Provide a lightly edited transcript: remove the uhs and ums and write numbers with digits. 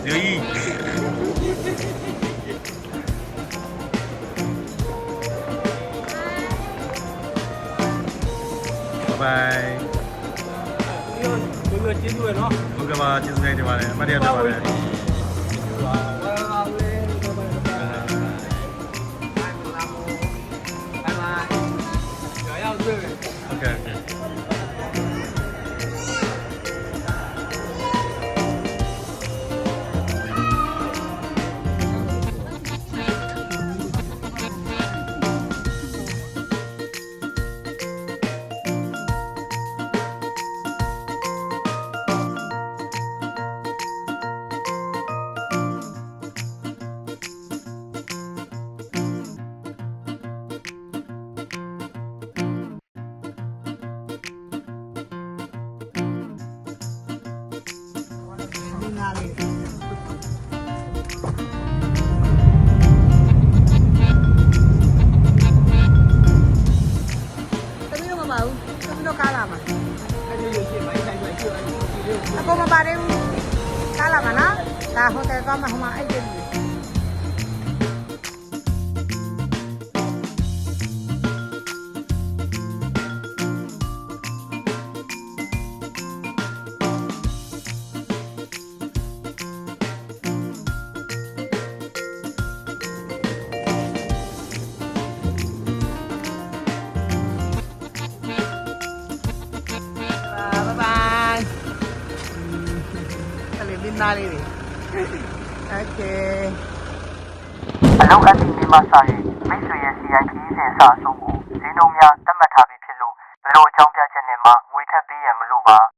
Yui. Bye. Mọi người chia đuổi nó. Ok mà chia sẻ cho bạn này. Mà đi cho bạn này. Ok ok. Ako mabari kala mana ta hotel ko mahuma ay din bye Nari. Okay. အလုံးအပ်ပြီးမှစ၍မိတ်ဆွေရဲ့ CI ခရီးစဉ်အစအဆုံးကိုဈေးနှုန်းများသတ်မှတ်ထားပြီးဖြစ်လို့ဘယ်လိုအကြောင်းပြချက်နဲ့မှငွေထပ်ပေးရန်မလိုပါ